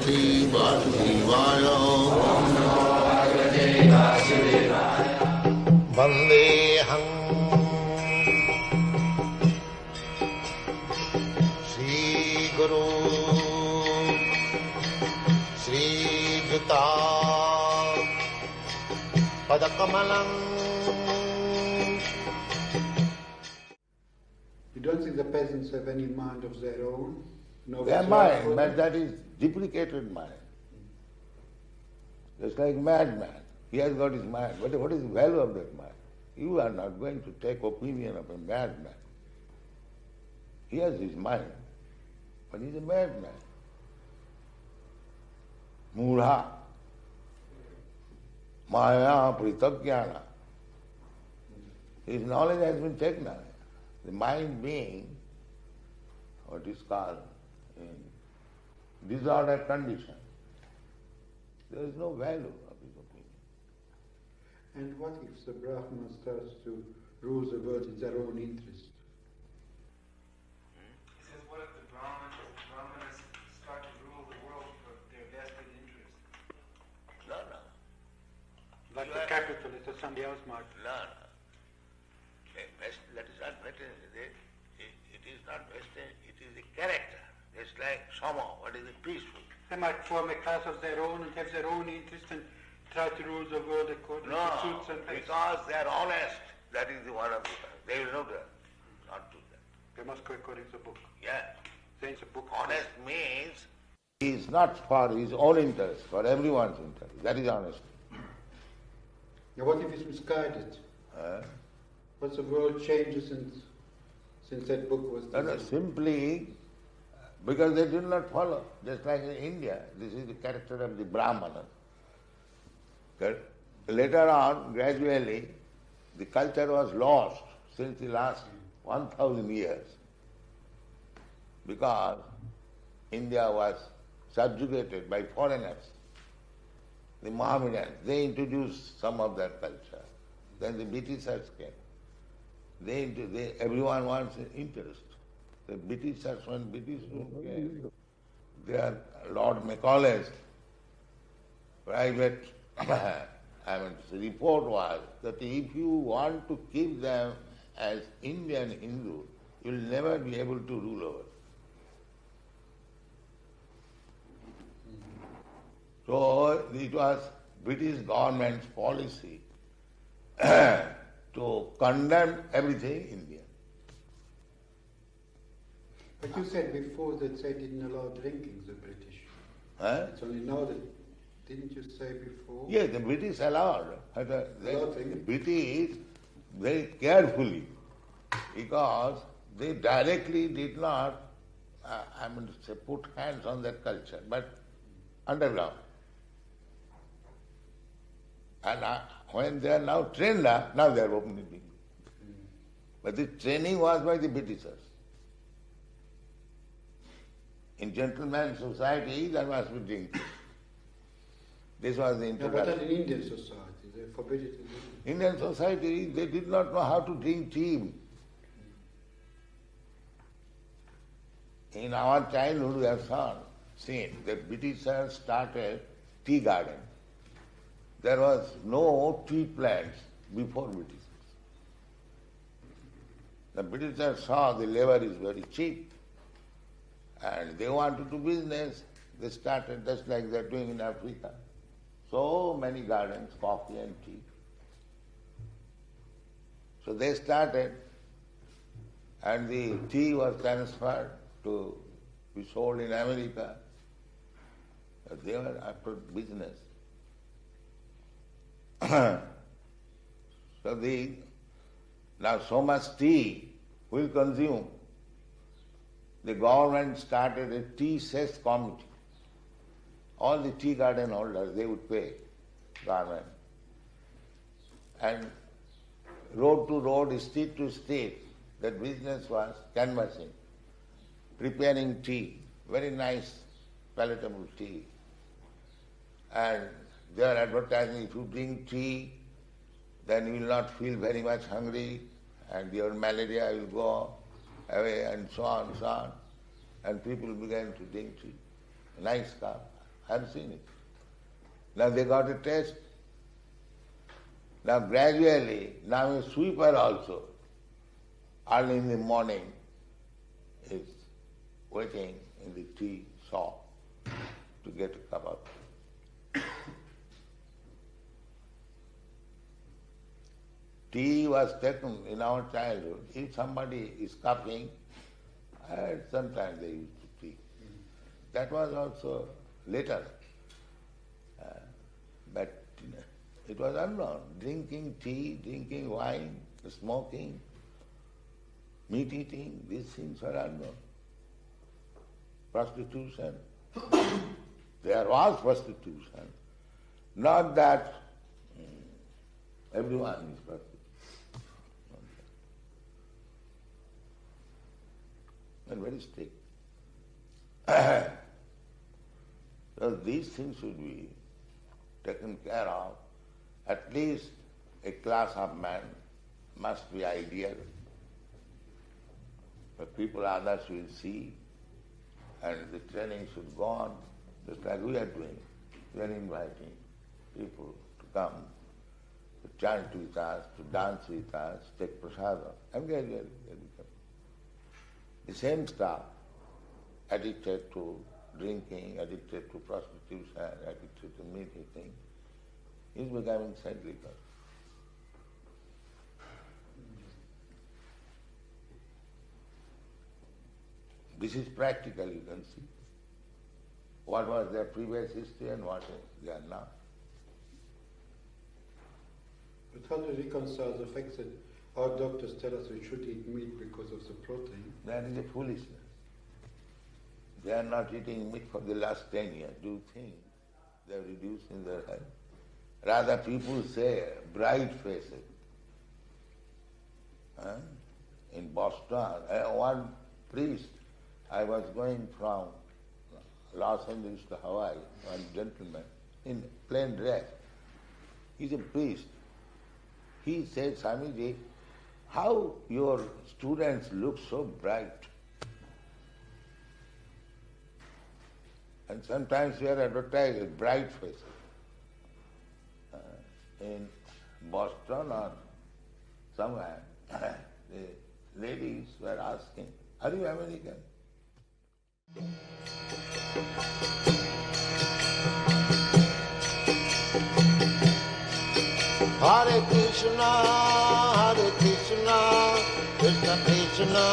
Bhagavate Vasudevaya. Vandeham Sri Guru Sri Juta Padakamalam. You don't think the peasants have any mind of their own? No, their mind, but that is duplicated mind. Just like madman. He has got his mind. But what is the value of that mind? You are not going to take opinion of a madman. He has his mind, but he's a madman. Mudha, Maya, Pritagyana. His knowledge has been taken away. The mind being what is called in disordered condition. There is no value of his opinion. And what if the Brahman starts to rule the world in their own interest? He says, what if the Brahmanas start to rule the world for their vested interest? No. Like the capitalist or somebody else might. No. That is not vested. It is not vested. It is the character. It's like Sama, what is it? Peaceful. They might form a class of their own and have their own interest and try to rule the world according to suits and tastes. Because they are honest. That is the one of the time. They will not do that. They must go according to the book. Yeah. Then the book. Honest means he is not for his own interest, for everyone's interest. That is honesty. Now what if it's misguided? What's the world changes since that book was designed? No, simply because they did not follow. Just like in India, this is the character of the Brahmana. Later on, gradually, the culture was lost since the last 1,000 years because India was subjugated by foreigners, the Mohammedans. They introduced some of their culture. Then the Britishers came. Everyone wants interest. The Britishers, when British came, their Lord Macaulay's private report was that if you want to keep them as Indian Hindu, you will never be able to rule over. So it was British government's policy to condemn everything Indian. But you said before that they didn't allow drinking, the British. It's only now that, didn't you say before? Yes, the British allowed. The British very carefully, because they directly did not, put hands on that culture, but underground. And when they are now trained up, now they are openly drinking. But the training was by the Britishers. In gentleman's society, there must be drinking. This was the introduction. But in Indian society, they forbid it. Indian society, they did not know how to drink tea. In our childhood, we have seen that Britishers started tea garden. There was no tea plants before Britishers. The Britishers saw the labor is very cheap and they want to do business. They started just like they're doing in Africa. So many gardens, coffee and tea. So they started and the tea was transferred to be sold in America. But they were after business. Now so much tea will consume. The government started a tea cess committee. All the tea garden holders, they would pay government. And road to road, street to street, that business was canvassing, preparing tea, very nice, palatable tea. And they are advertising, if you drink tea, then you will not feel very much hungry and your malaria will go away and so on and so on. And people began to drink tea. Nice cup. I have seen it. Now they got a taste. Now gradually, now a sweeper also, early in the morning, is waiting in the tea shop to get a cup of tea. Tea was taken in our childhood. If somebody is coughing, sometimes they used to tea. That was also later. But it was unknown. Drinking tea, drinking wine, smoking, meat eating, these things were unknown. Prostitution. There was prostitution. Not that everyone is prostitute. And very strict. So these things should be taken care of. At least a class of men must be ideal. The people others will see, and the training should go on, just like we are doing. We are inviting people to come, to chant with us, to dance with us, take prasada, and gradually they become. The same stuff, addicted to drinking, addicted to prostitution, addicted to meat eating, is becoming cyclical. This is practical, you can see. What was their previous history and what they are now. But how do you reconcile the fact that our doctors tell us we should eat meat because of the protein? That is a foolishness. They are not eating meat for the last 10 years. Do you think they are reducing their health? Rather, people say bright faces. In Boston, one priest, I was going from Los Angeles to Hawaii, one gentleman, in plain dress. He's a priest. He said, Swamiji, how your students look so bright. And sometimes we are advertised as bright faces. In Boston or somewhere, the ladies were asking, are you American? Hare Krishna, Krishna Krishna,